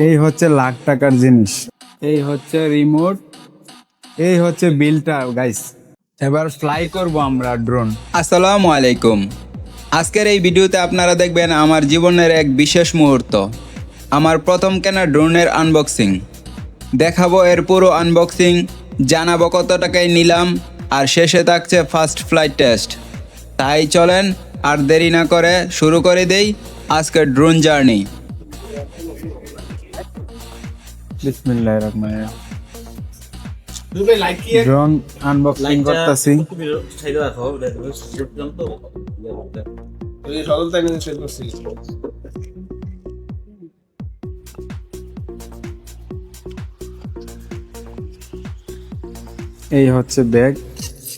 এই হচ্ছে লাখ টাকার জিনিস, এই হচ্ছে রিমোট, এই হচ্ছে বিলটা গাইস। এবার ফ্লাই করব আমরা ড্রোন। আসসালামু আলাইকুম। আজকের এই ভিডিওতে আপনারা দেখবেন আমার জীবনের এক বিশেষ মুহূর্ত, আমার প্রথম কেনা ড্রোনের আনবক্সিং। দেখাবো এর পুরো আনবক্সিং, জানাবো কত টাকায় নিলাম, আর শেষে থাকছে ফার্স্ট ফ্লাইট টেস্ট। তাই চলেন আর দেরি না করে শুরু করে দেই আজকের ড্রোন জার্নি। বিসমিল্লাহির রহমানির রহিম। ড্রোন আনবক্সিং করতেছি। এই হচ্ছে ব্যাগ,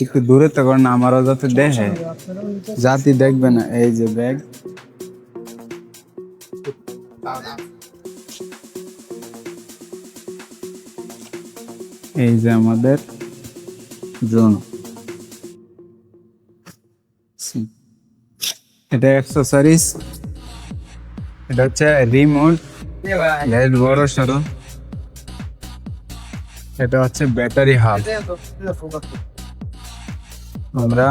একটু দূরে তো করেন আমারও যাতে দেখে, জাতি দেখবে না। এই যে ব্যাগ, এই যে আমাদের ড্রোন, এটা অ্যাক্সেসরিজ, এটা হচ্ছে রিমোট, বড় সরো, এটা হচ্ছে ব্যাটারি হাব। আমরা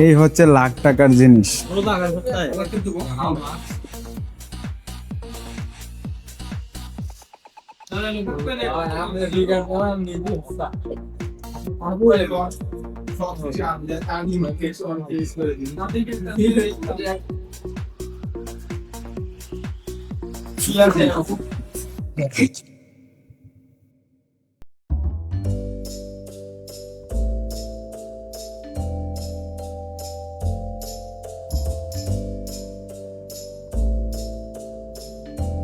এই হচ্ছে লাখ টাকার জিনিস।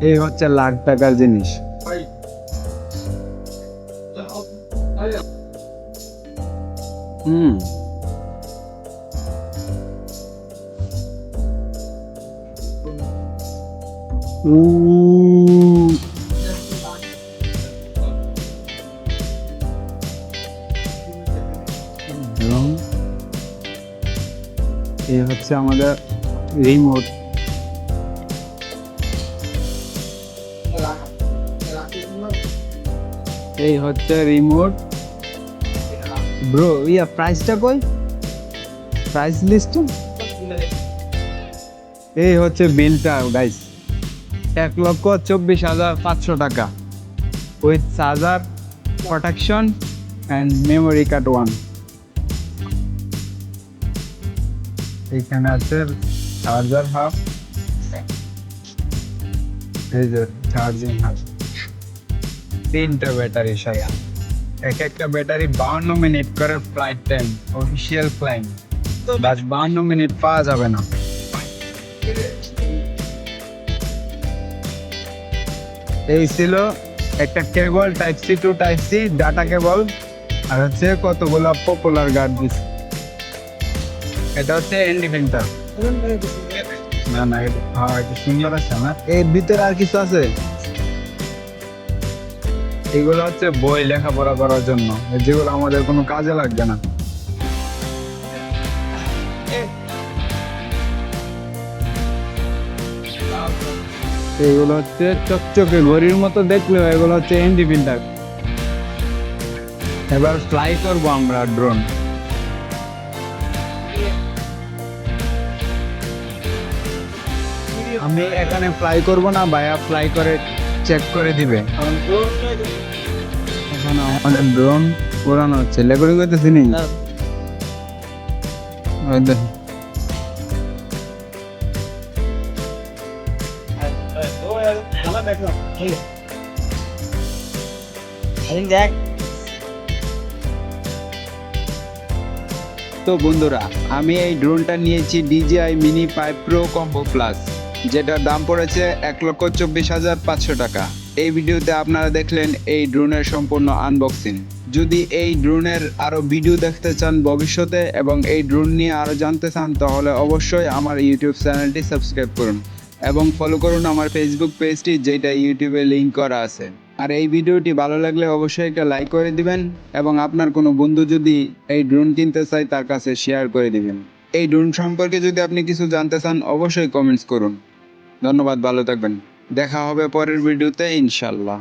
এই হচ্ছে লাখ টাকার জিনিস। হুম, এবং এই হচ্ছে আমাদের রিমোট। এই হচ্ছে রিমোট। ব্রো ইয়া প্রাইসটা কই, প্রাইস লিস্ট। এই হচ্ছে বিলটা গাইস, 1,24,500 টাকা with charger, protection and memory card 1। এইখানে আছে চার্জার হাব, এই যে চার্জিং হাব, 3টা ব্যাটারি সাথে। এক একটা ব্যাটারি 52 মিনিট করে ফ্লাইট টাইম, অফিসিয়াল ক্লাইম। বাস 52 মিনিট পাওয়া যাবে না। এই ছিল একটা cable, type C to type C data cable, আর হচ্ছে কতগুলো পপুলার গার্ড দিস। এটা হচ্ছে ইন্ডিপেন্ডেন্ট। না না, হ্যাঁ এটা সুন্দর আছে না। এর ভিতরে আর কিছু আছে, এগুলো হচ্ছে বই লেখাপড়া করার জন্য, যেগুলো আমাদের কোনো কাজে লাগবে না। এগুলো হচ্ছে চকচকে ঘড়ির মতো দেখলেও এগুলো হচ্ছে ইন্ডিপেন্ডেন্ট। এবার ফ্লাই করবো আমরা ড্রোন। আমি এখানে ফ্লাই করব না, ভাইয়া ফ্লাই করে চেক করে দিবে। এখন আমাদের ড্রোন উড়ানো হচ্ছে, রেকর্ডিং করতেছি নি। তো বন্ধুরা, আমি এই ড্রোনটা নিয়েছি DJI Mini 5 Pro Combo Plus, যেটার দাম পড়েছে 1,24,500 টাকা। এই ভিডিওতে আপনারা দেখলেন এই ড্রোনের সম্পূর্ণ আনবক্সিং। যদি এই ড্রোনের আরো ভিডিও দেখতে চান ভবিষ্যতে এবং এই ড্রোন নিয়ে আরো জানতে চান, তাহলে অবশ্যই আমার ইউটিউব চ্যানেলটি সাবস্ক্রাইব করুন এবং ফলো করুন আমার ফেসবুক পেজটি, যেটা ইউটিউবে লিংক করা আছে। আর এই ভিডিওটি ভালো লাগলে অবশ্যই একটা লাইক করে দিবেন এবং আপনার কোনো বন্ধু যদি এই ড্রোন কিনতে চায় তার কাছে শেয়ার করে দিবেন। এই ড্রোন সম্পর্কে যদি আপনি কিছু জানতে চান অবশ্যই কমেন্টস করুন। ধন্যবাদ, ভালো থাকবেন। দেখা হবে পরের ভিডিওতে ইনশাল্লাহ।